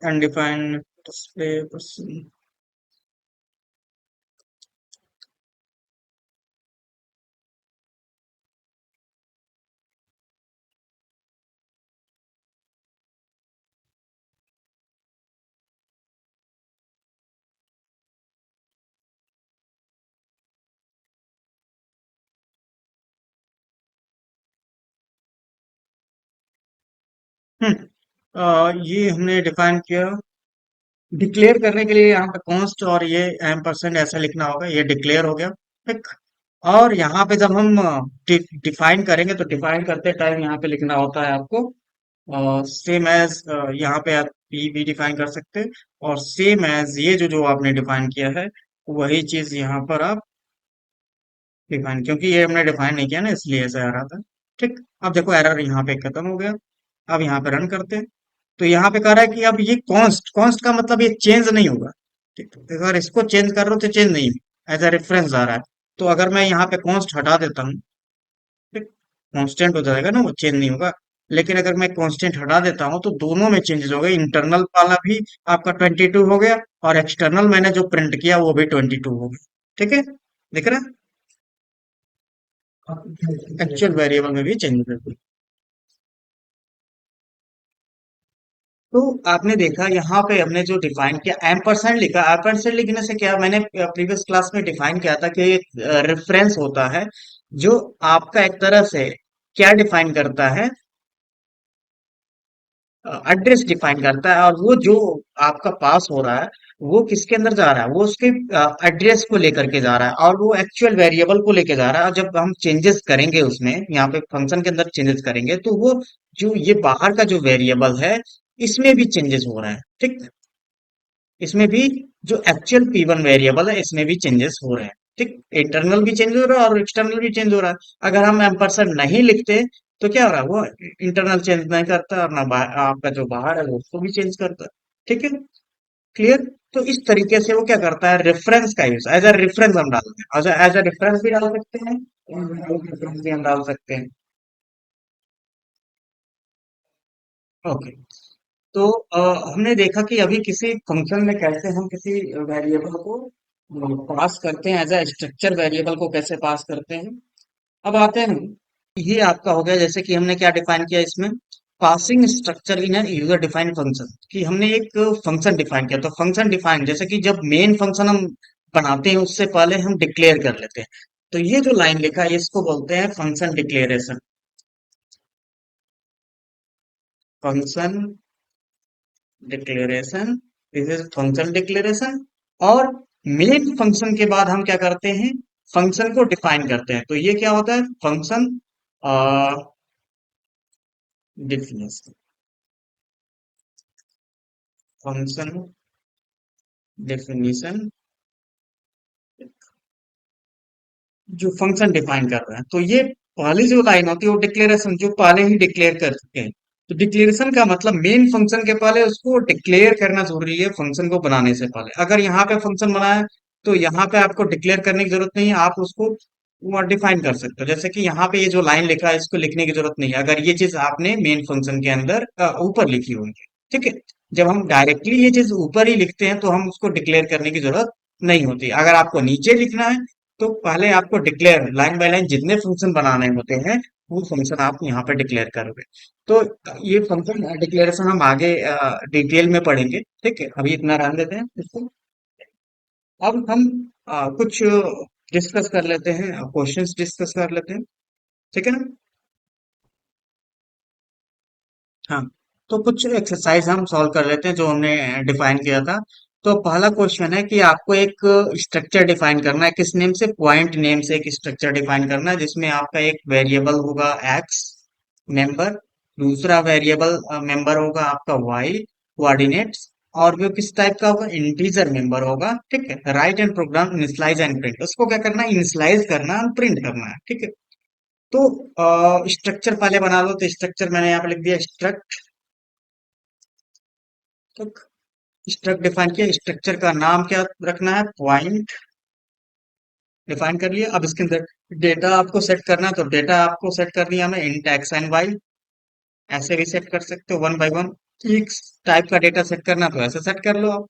undefined display percent. ये हमने डिफाइन किया, डिक्लेयर करने के लिए यहाँ पे कॉन्स्ट और ये एम परसेंट ऐसा लिखना होगा, ये डिक्लेयर हो गया, ठीक। और यहाँ पे जब हम डिफाइन करेंगे तो डिफाइन करते टाइम यहाँ पे लिखना होता है आपको सेम एज, यहाँ पे आप पी भी डिफाइन कर सकते हैं, और सेम एज ये जो जो आपने डिफाइन किया है वही चीज यहाँ पर आप डिफाइन, क्योंकि ये हमने डिफाइन नहीं किया ना इसलिए ऐसा आ रहा था, ठीक। अब देखो एरर यहाँ पे खत्म हो गया। अब यहाँ पे रन करते हैं तो यहाँ पे कह रहा है कि अब ये कॉन्स्ट, कॉन्स्ट का मतलब ये चेंज नहीं होगा, ठीक। तो अगर इसको चेंज कर रहा हूँ तो चेंज नहीं, एज अ रेफरेंस आ रहा है। तो अगर मैं यहाँ पे कॉन्स्ट हटा देता हूँ, ठीक, कांस्टेंट हो जाएगा ना, वो चेंज नहीं होगा। लेकिन अगर मैं कांस्टेंट हटा देता हूँ तो दोनों में चेंजेस हो गए, इंटरनल वाला भी आपका 22 हो गया और एक्सटर्नल मैंने जो प्रिंट किया वो भी 22 हो गया, ठीक है। दिख रहा है एक्चुअल वेरिएबल में भी चेंजेस हो गए। तो आपने देखा यहाँ पे हमने जो डिफाइन किया एम परसेंट लिखा, एम परसेंट लिखने से क्या, मैंने प्रीवियस क्लास में डिफाइन किया था कि एक रेफरेंस होता है जो आपका एक तरह से क्या डिफाइन करता है, एड्रेस डिफाइन करता है, और वो जो आपका पास हो रहा है वो किसके अंदर जा रहा है, वो उसके एड्रेस को लेकर के जा रहा है और वो एक्चुअल वेरिएबल को लेके जा रहा है। और जब हम चेंजेस करेंगे उसमें यहाँ पे फंक्शन के अंदर चेंजेस करेंगे तो वो जो ये बाहर का जो वेरिएबल है इसमें भी चेंजेस हो रहा है, ठीक। इसमें भी जो एक्चुअल P1 वेरिएबल है इसमें भी चेंजेस हो रहे हैं। ठीक, इंटरनल भी चेंज हो रहा है और एक्सटर्नल भी चेंज हो रहा है। अगर हम एम्परसेंड नहीं लिखते तो क्या हो रहा है, वो इंटरनल चेंज नहीं करता और ना आपका जो बाहर है वो उसको भी चेंज करता है। ठीक है, क्लियर। तो इस तरीके से वो क्या करता है, रेफरेंस का यूज, एज अ रेफरेंस हम डालते हैं, एज अ रेफरेंस भी डाल सकते हैं, रेफरेंस भी हम डाल सकते हैं। ओके। तो हमने देखा कि अभी किसी फंक्शन में कैसे हम किसी वेरिएबल को पास करते हैं, एज अ स्ट्रक्चर वेरिएबल को कैसे पास करते हैं। अब आते हैं, ये आपका हो गया, जैसे कि हमने क्या डिफाइन किया इसमें, passing structure in an user defined function, कि हमने एक फंक्शन डिफाइन किया। तो फंक्शन डिफाइन, जैसे कि जब मेन फंक्शन हम बनाते हैं उससे पहले हम डिक्लेयर कर लेते हैं। तो ये जो लाइन लिखा है इसको बोलते हैं function declaration. Function declaration, this is function declaration. और मेन फंक्शन के बाद हम क्या करते हैं, फंक्शन को डिफाइन करते हैं। तो ये क्या होता है, फंक्शन डिफिनेशन, फंक्शन डेफिनेशन, जो फंक्शन डिफाइन कर रहे हैं। तो ये पहली जो लाइन होती है वो डिक्लेरेशन, जो पहले ही डिक्लेयर कर चुके हैं। तो डिक्लेरेशन का मतलब मेन फंक्शन के पहले उसको डिक्लेयर करना जरूरी है, फंक्शन को बनाने से पहले। अगर यहाँ पे फंक्शन बनाया है तो यहाँ पे आपको डिक्लेयर करने की जरूरत नहीं है, आप उसको डिफाइन कर सकते हो। जैसे कि यहाँ पे ये जो लाइन लिखा है इसको लिखने की जरूरत नहीं है, अगर ये चीज आपने मेन फंक्शन के अंदर ऊपर लिखी होगी। ठीक है, जब हम डायरेक्टली ये चीज ऊपर ही लिखते हैं तो हम उसको डिक्लेयर करने की जरूरत नहीं होती। अगर आपको नीचे लिखना है तो पहले आपको डिक्लेयर लाइन बाय लाइन जितने फंक्शन बनाने होते हैं वो फंक्शन आप यहाँ पे डिक्लेयर करोगे। तो ये फंक्शन डिक्लेरेशन हम आगे डिटेल में पढ़ेंगे। ठीक है, अभी इतना रहने देते हैं इसको। अब हम कुछ डिस्कस कर लेते हैं, क्वेश्चंस डिस्कस कर लेते हैं। ठीक है ना। हाँ, तो कुछ एक्सरसाइज हम सॉल्व कर लेते हैं जो हमने डिफाइन किया था। तो पहला क्वेश्चन है कि आपको एक स्ट्रक्चर डिफाइन करना है, किस नेम से, पॉइंट नेम से एक स्ट्रक्चर डिफाइन करना है जिसमें आपका एक वेरिएबल होगा एक्स मेंबर, दूसरा वेरिएबल मेंबर होगा आपका वाई कोऑर्डिनेट्स, और वो किस टाइप का होगा, इंटीजर मेंबर होगा। ठीक है, write and program initialize and print, उसको क्या करना है, इनिशियलाइज करना है, प्रिंट करना है। ठीक है, तो स्ट्रक्चर पहले बना लो। तो स्ट्रक्चर मैंने यहाँ पे लिख दिया स्ट्रक्ट। स्ट्रक्ट डिफाइन किया, स्ट्रक्चर का नाम क्या रखना है, पॉइंट डिफाइन कर लिया। अब इसके अंदर डेटा आपको सेट करना है, तो डेटा आपको सेट कर दिया हमें, इंट एक्स एंड वाई। ऐसे भी सेट कर सकते हो वन बाय वन। एक टाइप का डेटा सेट करना तो ऐसे सेट कर लो आप,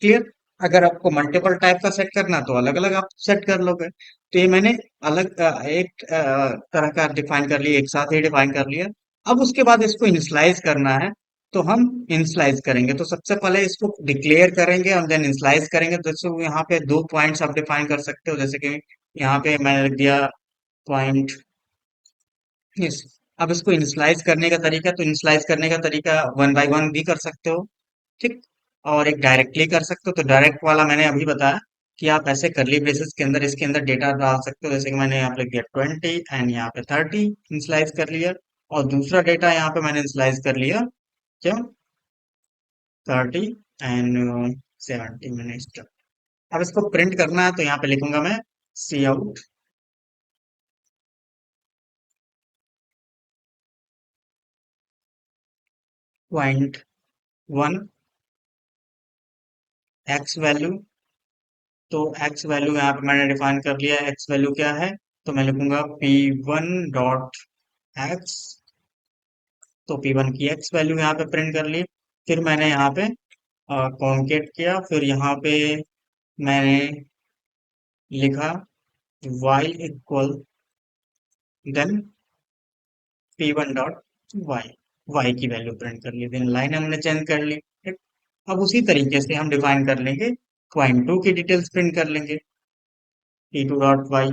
क्लियर। अगर आपको मल्टीपल टाइप का सेट करना तो अलग अलग आप सेट कर लोगे। तो ये मैंने अलग एक तरह का डिफाइन कर लिया, एक साथ ही डिफाइन कर लिया। अब उसके बाद इसको इनिशियलाइज करना है, तो हम इनिशियलाइज करेंगे। तो सबसे पहले इसको डिक्लेयर करेंगे और देन इनिशियलाइज करेंगे। जैसे यहाँ पे दो पॉइंट्स आप डिफाइन कर सकते हो, जैसे कि यहाँ पे मैंने लिख दिया पॉइंट। यस, अब इसको इनिशियलाइज करने का तरीका, तो इनिशियलाइज करने का तरीका वन बाय वन भी कर सकते हो। ठीक, और एक डायरेक्टली कर सकते हो। तो डायरेक्ट वाला मैंने अभी बताया कि आप ऐसे करली ब्रेसेस के अंदर इसके अंदर डेटा डाल सकते हो, जैसे कि मैंने यहाँ पे लिख दिया 20 एंड यहाँ पे 30 इनिशियलाइज कर लिया। और दूसरा डेटा यहाँ पे मैंने इनिशियलाइज कर लिया, क्या, 30 एंड 70 मैंने स्टॉप। अब इसको प्रिंट करना है तो यहाँ पे लिखूंगा मैं C out point one X value. तो एक्स वैल्यू यहाँ पे मैंने डिफाइन कर लिया, एक्स वैल्यू क्या है, तो मैं लिखूंगा P1 डॉट एक्स। तो P1 की एक्स वैल्यू यहाँ पे प्रिंट कर ली। फिर मैंने यहाँ पे कॉन्केट किया, फिर यहाँ पे मैंने लिखा y equal then P1 dot y, y की वैल्यू प्रिंट कर ली, देन लाइन हमने चेंज कर ली। ठीक, अब उसी तरीके से हम डिफाइन कर लेंगे पॉइंट टू की डिटेल्स प्रिंट कर लेंगे, P2 डॉट वाई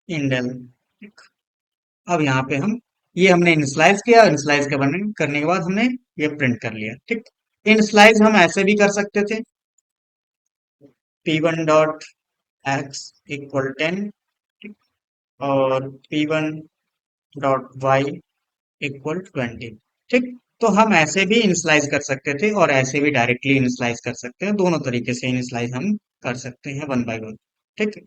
इंडेल। अब यहाँ पे हम, ये हमने इनिशियलाइज किया, इनिशियलाइज करने के बाद हमने ये प्रिंट कर लिया। ठीक, इनिशियलाइज हम ऐसे भी कर सकते थे, P1 डॉट एक्स इक्वल 10, और P1 डॉट वाई इक्वल 20। ठीक, तो हम ऐसे भी इनिशियलाइज कर सकते थे और ऐसे भी डायरेक्टली इनिशियलाइज कर सकते हैं, दोनों तरीके से इनिशियलाइज हम कर सकते हैं वन बाय वन। ठीक है।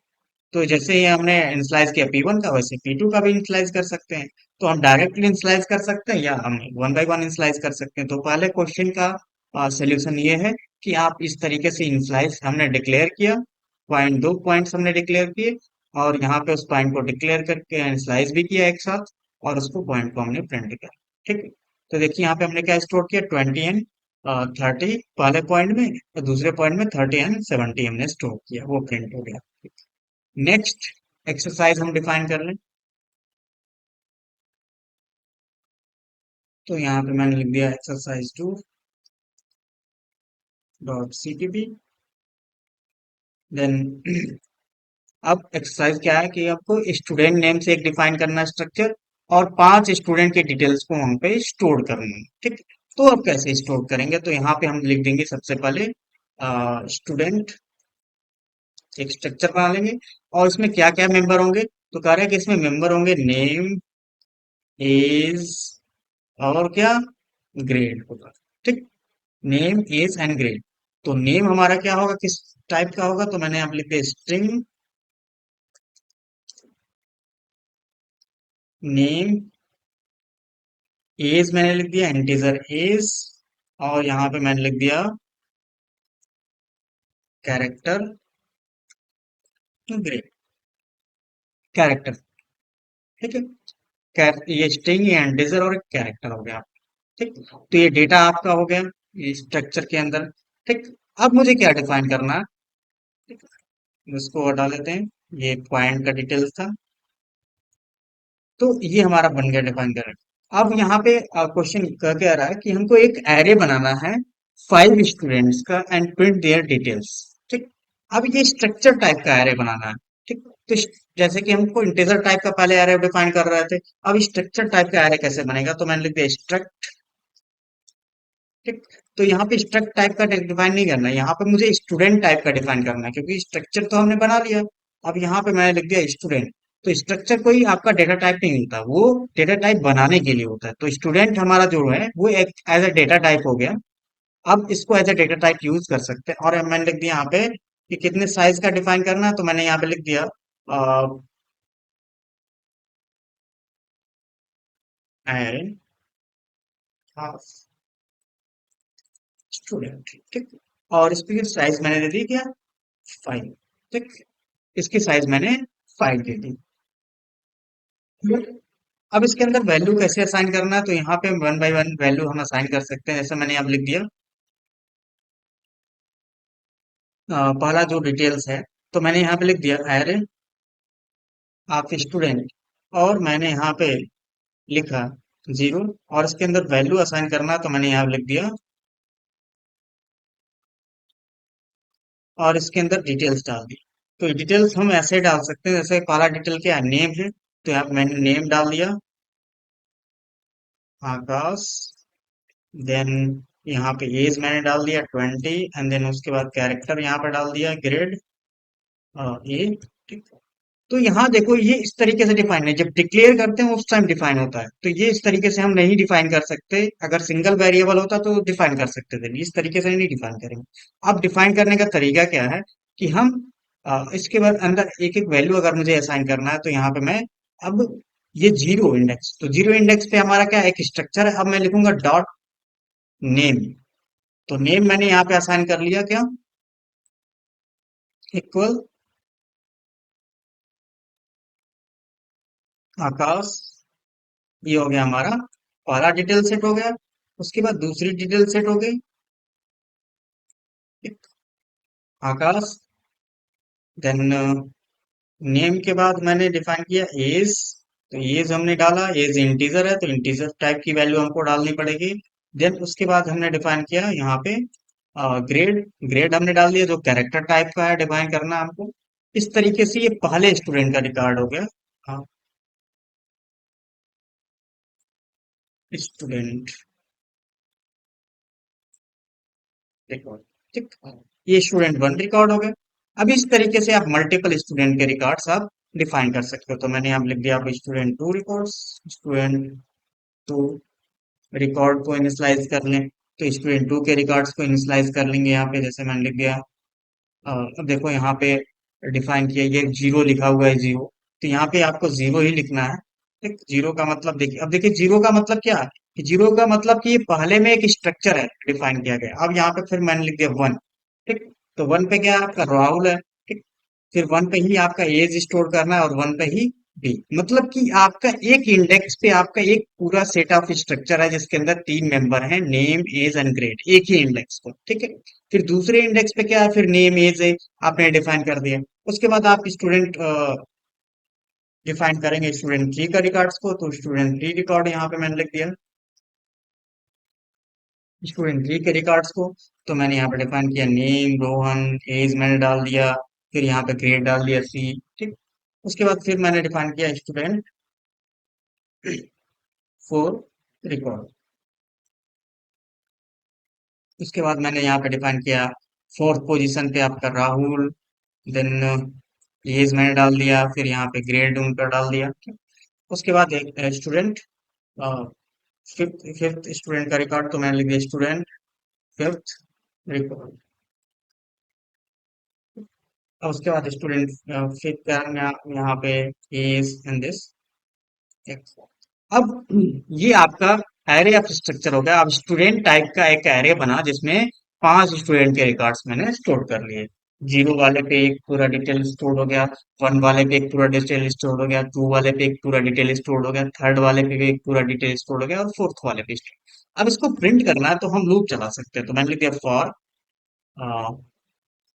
तो जैसे ही हमने इनिशियलाइज किया P1 का, वैसे P2 का भी इनिशियलाइज कर सकते हैं। तो हम डायरेक्टली इनिशियलाइज कर सकते हैं या हम वन बाय वन इनिशियलाइज कर सकते हैं। तो पहले क्वेश्चन का सोल्यूशन ये है कि आप इस तरीके से इनिशियलाइज हमने डिक्लेयर किया, पॉइंट, दो पॉइंट्स हमने डिक्लेयर किए और यहाँ पे उस पॉइंट को डिक्लेयर करके इनिशियलाइज भी किया एक साथ, और उसको पॉइंट को हमने प्रिंट किया। ठीक है। तो देखिए यहाँ पे हमने क्या स्टोर किया, 20 एंड 30 पहले पॉइंट में, और दूसरे पॉइंट में 30 एंड 70 हमने स्टोर किया, वो प्रिंट हो गया। नेक्स्ट एक्सरसाइज हम डिफाइन कर लें। तो यहाँ पे मैंने लिख दिया एक्सरसाइज 2.ctp। देन अब एक्सरसाइज क्या है कि आपको स्टूडेंट नेम से एक डिफाइन करना है स्ट्रक्चर, और 5 स्टूडेंट के डिटेल्स को वहां पे स्टोर करना है। ठीक। तो अब कैसे स्टोर करेंगे, तो यहाँ पे हम लिख देंगे सबसे पहले स्टूडेंट, एक स्ट्रक्चर बना लेंगे। और इसमें क्या क्या मेंबर होंगे, तो कह रहे हैं कि इसमें मेंबर होंगे नेम, एज, और क्या, ग्रेड होगा। ठीक। Name, age and grade. तो नेम हमारा क्या होगा, किस टाइप का होगा, तो मैंने यहाँ पे लिख दिया स्ट्रिंग नेम। एज मैंने लिख दिया इंटीजर एज, और यहाँ पे मैंने लिख दिया कैरेक्टर ग्रेड, कैरेक्टर। ठीक है। ये स्ट्रिंग, ये इंटीजर और एक कैरेक्टर हो गया। ठीक। तो ये डेटा आपका हो गया ये स्ट्रक्चर के अंदर। ठीक। अब मुझे क्या डिफाइन करना है, ठीक है, इसको हटा लेते हैं, ये पॉइंट का डिटेल्स था। तो ये हमारा बन गया डिफाइन कर। अब यहाँ पे क्वेश्चन कह रहा है कि हमको एक एरे बनाना है 5 स्टूडेंट्स का एंड प्रिंट देयर डिटेल्स। ठीक। अब ये स्ट्रक्चर टाइप का एरे बनाना है। ठीक। तो जैसे कि हमको इंटीजर टाइप का पहले एरे डिफाइन कर रहे थे, अब स्ट्रक्चर टाइप का एरे कैसे बनेगा, तो मैंने लिख दिया स्ट्रक्ट। ठीक। तो यहाँ पे स्ट्रक्ट टाइप का डिफाइन नहीं करना है, यहाँ पे मुझे स्टूडेंट टाइप का डिफाइन करना है, क्योंकि स्ट्रक्चर तो हमने बना लिया। अब यहाँ पे मैंने लिख दिया स्टूडेंट। तो स्ट्रक्चर कोई आपका डेटा टाइप नहीं होता, वो डेटा टाइप बनाने के लिए होता है। तो स्टूडेंट हमारा जो है वो एक एज ए डेटा टाइप हो गया। अब इसको as a data type use कर सकते हैं। और मैंने लिख दिया यहाँ पे कि कितने साइज का डिफाइन करना है, तो मैंने यहाँ पे लिख दिया स्टूडेंट। ठीक। और इसकी साइज मैंने दे दी क्या, 5। ठीक। इसकी साइज मैंने 5 दे दी। अब इसके अंदर वैल्यू कैसे असाइन करना है, तो यहाँ पे वन बाय वन वैल्यू हम असाइन कर सकते हैं। जैसे मैंने यहाँ लिख दिया पहला जो डिटेल्स है, तो मैंने यहाँ पे लिख दिया एरे ऑफ स्टूडेंट, और मैंने यहाँ पे लिखा 0। और इसके अंदर वैल्यू असाइन करना, तो मैंने यहाँ लिख दिया, और इसके अंदर डिटेल्स डाल दी। तो डिटेल्स हम ऐसे डाल सकते हैं, जैसे पहला डिटेल क्या है, नेम है, तो यहाँ पे मैंने नेम डाल दिया आकाश। देन यहाँ पे एज मैंने डाल दिया 20, एंड देन उसके बाद कैरेक्टर यहाँ पे डाल दिया ग्रेड ए। ठीक। तो यहाँ देखो ये इस तरीके से डिफाइन है, जब डिक्लेयर करते हैं उस टाइम डिफाइन होता है। तो ये इस तरीके से हम नहीं डिफाइन कर सकते, अगर सिंगल वेरिएबल होता तो डिफाइन कर सकते थे, इस तरीके से नहीं डिफाइन करेंगे। अब डिफाइन करने का तरीका क्या है कि हम इसके बाद अंदर एक एक वैल्यू अगर मुझे असाइन करना है, तो यहाँ पे मैं अब ये जीरो इंडेक्स, तो जीरो इंडेक्स पे हमारा क्या एक स्ट्रक्चर है, अब मैं लिखूंगा डॉट नेम। तो नेम मैंने यहाँ पे असाइन कर लिया क्या, इक्वल आकाश। ये हो गया हमारा पहला डिटेल सेट हो गया। उसके बाद दूसरी डिटेल सेट हो गई, एक आकाश। देन नेम के बाद मैंने डिफाइन किया एज। तो एज हमने डाला, एज इंटीजर है तो इंटीजर टाइप की वैल्यू हमको डालनी पड़ेगी। देन उसके बाद हमने डिफाइन किया यहाँ पे ग्रेड। ग्रेड हमने डाल दिया, जो कैरेक्टर टाइप का है डिफाइन करना हमको। इस तरीके से ये पहले स्टूडेंट का रिकॉर्ड हो गया। हाँ, स्टूडेंट रिकॉर्ड। ठीक। ये स्टूडेंट वन रिकॉर्ड हो गया। अब इस तरीके से आप मल्टीपल स्टूडेंट के रिकॉर्ड्स आप डिफाइन कर सकते हो। तो मैंने यहाँ लिख दिया आप student two records, student two. Record को इनिशलाइज कर लें, तो स्टूडेंट टू के रिकॉर्ड्स को इनिशलाइज कर लेंगे यहाँ पे, जैसे मैंने लिख दिया। अब देखो यहाँ पे डिफाइन किया, ये जीरो लिखा हुआ है, जीरो, तो यहाँ पे आपको जीरो ही लिखना है। ठीक, जीरो का मतलब देखिए, अब देखिए जीरो का मतलब क्या है, कि जीरो का मतलब कि ये पहले में एक स्ट्रक्चर है डिफाइन किया गया। अब यहाँ पे फिर मैंने लिख दिया वन। ठीक, तो वन पे क्या है, आपका राहुल है। ठीक, फिर वन पे ही आपका एज स्टोर करना है, और वन पे ही बी, मतलब कि आपका एक इंडेक्स पे आपका एक पूरा सेट ऑफ स्ट्रक्चर है, जिसके अंदर तीन मेंबर हैं, नेम एज एंड ग्रेड, एक ही इंडेक्स को। ठीक है, फिर दूसरे इंडेक्स पे क्या है, फिर नेम एज है, आपने डिफाइन कर दिया। उसके बाद आप स्टूडेंट डिफाइन करेंगे स्टूडेंट थ्री का रिकॉर्ड्स को, तो स्टूडेंट थ्री रिकॉर्ड यहाँ पे मैंने लिख दिया स्टूडेंट थ्री के रिकॉर्ड्स को। तो मैंने यहाँ पे डिफाइन किया नेम रोहन, एज मैंने डाल दिया, फिर यहाँ पे ग्रेड डाल दिया सी। ठीक, उसके बाद फिर मैंने डिफाइन किया स्टूडेंट फोर रिकॉर्ड। उसके बाद मैंने यहाँ पे डिफाइन किया फोर्थ पोजीशन पे आपका राहुल, देन एज मैंने डाल दिया, फिर यहाँ पे ग्रेड उनका डाल दिया। ठीक? उसके बाद एक स्टूडेंट फिफ्थ फिफ्थ स्टूडेंट का रिकॉर्ड, तो मैंने लिख दिया स्टूडेंट फिफ्थ रिकॉर्ड। और उसके बाद स्टूडेंट फिफ्थ का यहाँ पे एज एंड दिस। अब ये आपका एरे ऑफ स्ट्रक्चर हो गया। अब स्टूडेंट टाइप का एक एरे बना, जिसमें पांच स्टूडेंट के रिकॉर्ड्स मैंने स्टोर कर लिए। जीरो वाले पे एक पूरा डिटेल स्टोर हो गया, वन वाले पे एक पूरा डिटेल स्टोर हो गया, टू वाले पे एक पूरा डिटेल स्टोर हो गया, थर्ड वाले पे भी एक पूरा डिटेल स्टोर हो गया, और फोर्थ वाले पे स्टोर। अब इसको प्रिंट करना है, तो हम लूप चला सकते हैं, तो मैंने लिख दिया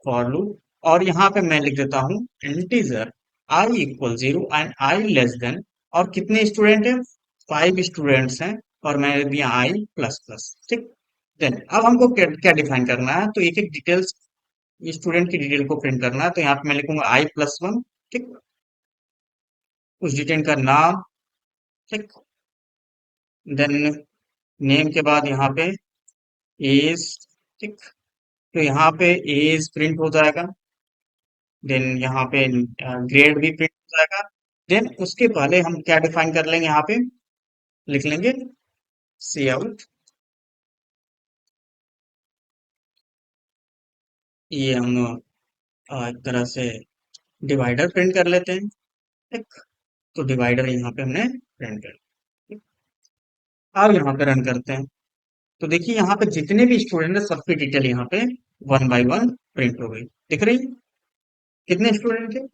फॉर लूप, और यहाँ पे मैं लिख देता हूँ integer I equal zero and I less than, और कितने स्टूडेंट हैं, फाइव स्टूडेंट्स हैं, और मैं लिख दिया आई प्लस प्लस। ठीक, देन अब हमको क्या क्या डिफाइन करना है, तो एक एक डिटेल्स स्टूडेंट की डिटेल को प्रिंट करना है, तो यहाँ पे मैं लिखूंगा आई प्लस वन। ठीक, उस डिटेल का नाम। ठीक, देन नेम के बाद यहाँ पे एज। ठीक, तो यहाँ पे एज प्रिंट हो जाएगा, देन यहाँ पे ग्रेड भी प्रिंट हो जाएगा। देन उसके पहले हम क्या डिफाइन कर लेंगे, यहाँ पे लिख लेंगे सी आउट। ये हम एक तरह से डिवाइडर प्रिंट कर लेते हैं। ठीक, तो डिवाइडर यहाँ पे हमने प्रिंट कर लिया। अब यहाँ पे रन करते हैं, तो देखिए यहाँ पे जितने भी स्टूडेंट है, सबकी डिटेल यहाँ पे वन बाय वन प्रिंट हो गई। दिख रही है? कितने स्टूडेंट थे,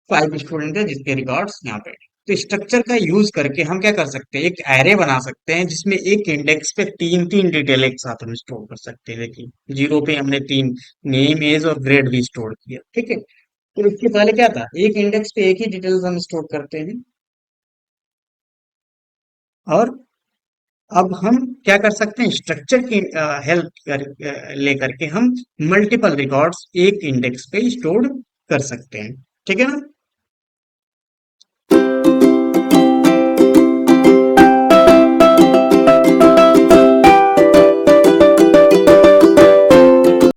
फाइव स्टूडेंट थे, जिसके रिकॉर्ड्स यहाँ पे। तो स्ट्रक्चर का यूज करके हम क्या कर सकते हैं, एक एरे बना सकते हैं, जिसमें एक इंडेक्स पे तीन तीन डिटेल एक साथ हम स्टोर कर सकते हैं। देखिए जीरो पे हमने तीन, नेम एज और ग्रेड भी स्टोर किया। ठीक है, तो इसके पहले क्या था, एक इंडेक्स पे एक ही डिटेल्स हम स्टोर करते हैं। और अब हम क्या कर सकते हैं, स्ट्रक्चर की हेल्प लेकर के हम मल्टीपल रिकॉर्ड्स एक इंडेक्स पे स्टोर कर सकते हैं। ठीक है ना?